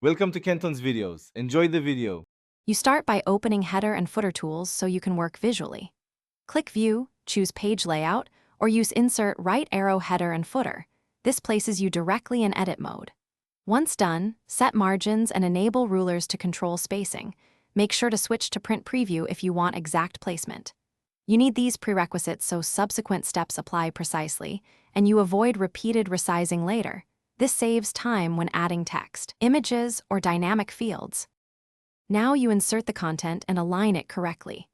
Welcome to Kenton's videos. Enjoy the video. You start by opening header and footer tools so you can work visually. Click View, choose Page Layout, or use Insert right arrow header and footer. This places you directly in edit mode. Once done, set margins and enable rulers to control spacing. Make sure to switch to Print Preview if you want exact placement. You need these prerequisites so subsequent steps apply precisely, and you avoid repeated resizing later. This saves time when adding text, images, or dynamic fields. Now you insert the content and align it correctly.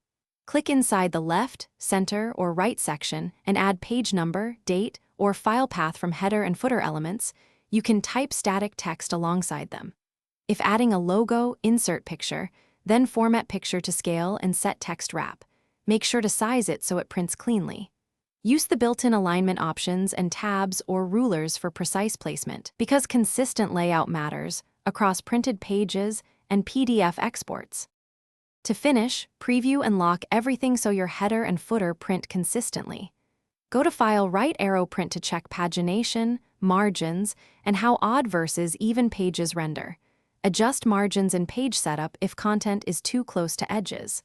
Click inside the left, center, or right section and add page number, date, or file path from header and footer elements. You can type static text alongside them. If adding a logo, insert picture, then format picture to scale and set text wrap. Make sure to size it so it prints cleanly. Use the built-in alignment options and tabs or rulers for precise placement because consistent layout matters across printed pages and PDF exports. To finish, preview and lock everything so your header and footer print consistently. Go to File, right arrow Print to check pagination, margins, and how odd versus even pages render. Adjust margins in page setup if content is too close to edges.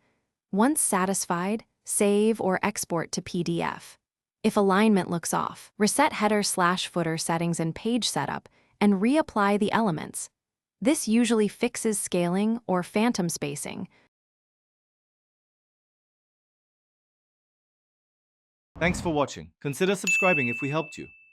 Once satisfied, save or export to PDF. If alignment looks off, reset header/footer settings in page setup and reapply the elements. This usually fixes scaling or phantom spacing. Thanks for watching. Consider subscribing if we helped you.